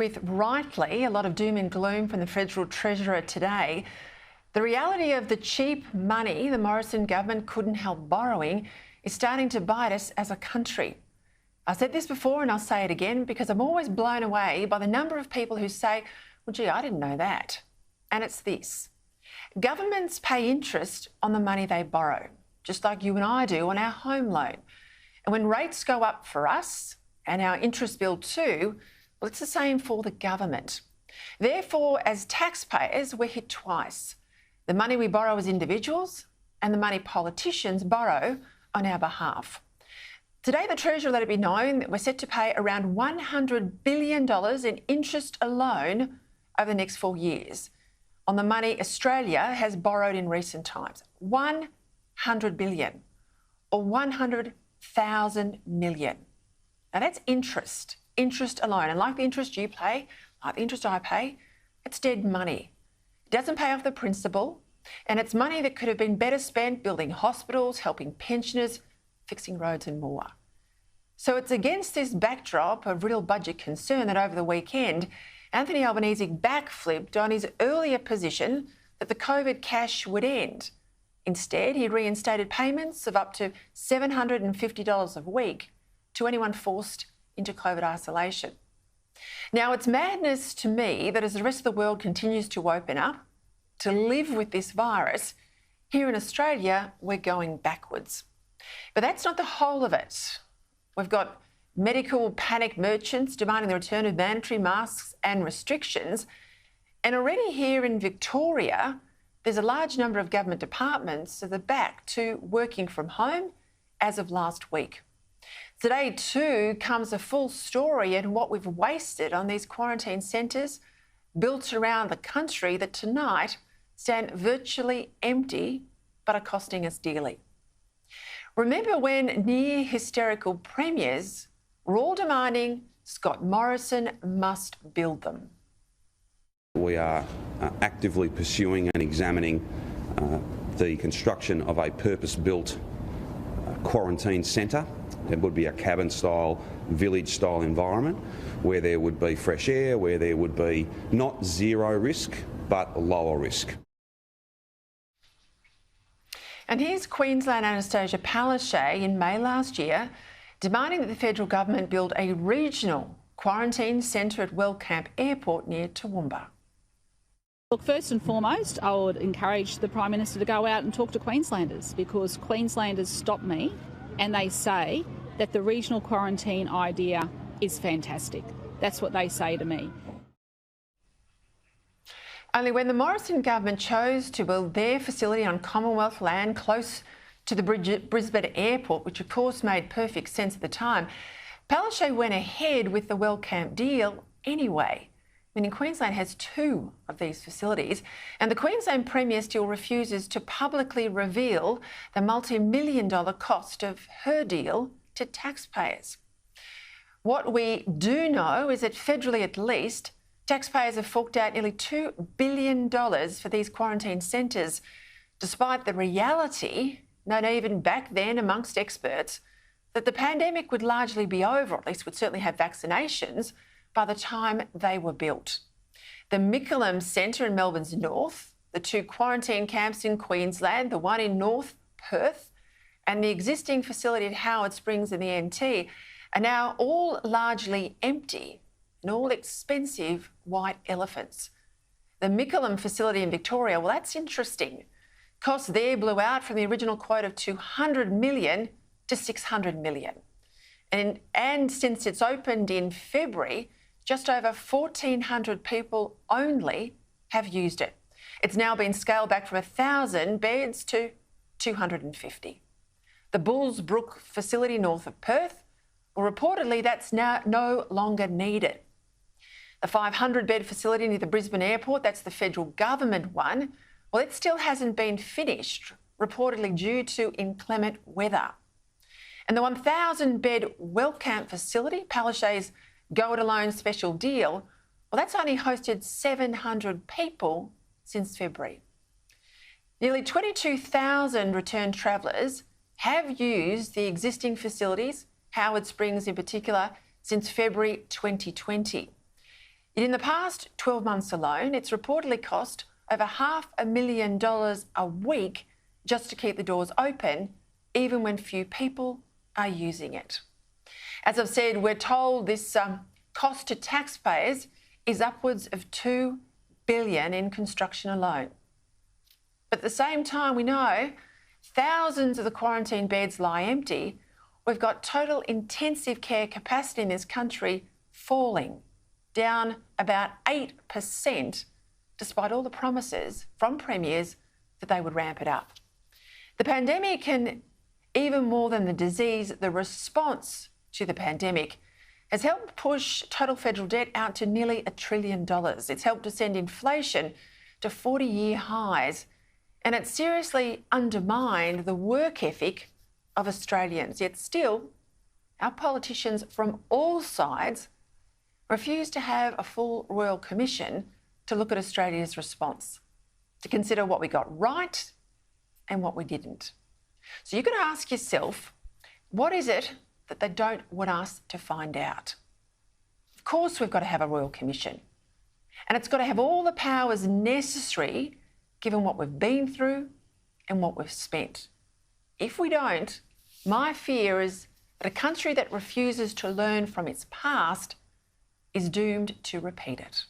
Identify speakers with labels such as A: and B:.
A: With rightly a lot of doom and gloom from the Federal Treasurer today, the reality of the cheap money the Morrison government couldn't help borrowing is starting to bite us as a country. I've said this before and I'll say it again because I'm always blown away by the number of people who say, well, gee, I didn't know that. And it's this. Governments pay interest on the money they borrow, just like you and I do on our home loan. And when rates go up for us and our interest bill too, well, it's the same for the government. Therefore, as taxpayers, we're hit twice. The money we borrow as individuals and the money politicians borrow on our behalf. Today, the Treasurer let it be known that we're set to pay around $100 billion in interest alone over the next 4 years on the money Australia has borrowed in recent times. $100 billion or 100,000 million. Now, that's interest alone. And like the interest you pay, like the interest I pay, it's dead money. It doesn't pay off the principal, and it's money that could have been better spent building hospitals, helping pensioners, fixing roads and more. So it's against this backdrop of real budget concern that over the weekend, Anthony Albanese backflipped on his earlier position that the COVID cash would end. Instead, he reinstated payments of up to $750 a week to anyone forced into COVID isolation. Now, it's madness to me that as the rest of the world continues to open up, to live with this virus, here in Australia, we're going backwards. But that's not the whole of it. We've got medical panic merchants demanding the return of mandatory masks and restrictions. And already here in Victoria, there's a large number of government departments that are back to working from home as of last week. Today, too, comes a full story and what we've wasted on these quarantine centres built around the country that tonight stand virtually empty but are costing us dearly. Remember when near hysterical premiers were all demanding Scott Morrison must build them?
B: We are actively pursuing and examining the construction of a purpose-built quarantine centre. It would be a cabin-style, village-style environment where there would be fresh air, where there would be not zero risk, but lower risk.
A: And here's Queensland Anastasia Palaszczuk in May last year demanding that the federal government build a regional quarantine centre at Wellcamp Airport near Toowoomba.
C: Look, first and foremost, I would encourage the Prime Minister to go out and talk to Queenslanders, because Queenslanders stop me and they say that the regional quarantine idea is fantastic. That's what they say to me.
A: Only when the Morrison government chose to build their facility on Commonwealth land close to the Brisbane airport, which of course made perfect sense at the time, Palaszczuk went ahead with the Wellcamp deal anyway. Meaning Queensland has 2 of these facilities, and the Queensland Premier still refuses to publicly reveal the multi-million-dollar cost of her deal to taxpayers. What we do know is that federally at least, taxpayers have forked out nearly $2 billion for these quarantine centres, despite the reality, known even back then amongst experts, that the pandemic would largely be over, or at least would certainly have vaccinations, by the time they were built. The MICKLEHAM Centre in Melbourne's north, the 2 quarantine camps in Queensland, the one in North Perth, and the existing facility at Howard Springs in the NT are now all largely empty and all expensive white elephants. The MICKLEHAM facility in Victoria, well, that's interesting. Costs there blew out from the original quote of $200 million to $600 million. And since it's opened in February, just over 1,400 people only have used it. It's now been scaled back from 1,000 beds to 250. The BULLSBROOK facility north of Perth, well, reportedly that's now no longer needed. The 500-bed facility near the Brisbane airport, that's the federal government one, well, it still hasn't been finished, reportedly due to inclement weather. And the 1,000-bed Wellcamp facility, Palaszczuk's go-it-alone special deal, well, that's only hosted 700 people since February. Nearly 22,000 returned travellers have used the existing facilities, Howard Springs in particular, since February 2020. Yet in the past 12 months alone, it's reportedly cost over $500,000 a week just to keep the doors open, even when few people are using it. As I've said, we're told this cost to taxpayers is upwards of $2 billion in construction alone. But at the same time, we know thousands of the quarantine beds lie empty. We've got total intensive care capacity in this country falling, down about 8%, despite all the promises from premiers that they would ramp it up. The pandemic, and even more than the disease, the response to the pandemic has helped push total federal debt out to nearly $1 trillion. It's helped to send inflation to 40-year highs, and it's seriously undermined the work ethic of Australians. Yet still, our politicians from all sides refuse to have a full Royal Commission to look at Australia's response, to consider what we got right and what we didn't. So you've got to ask yourself, what is it that they don't want us to find out? Of course, we've got to have a Royal Commission, and it's got to have all the powers necessary given what we've been through and what we've spent. If we don't, my fear is that a country that refuses to learn from its past is doomed to repeat it.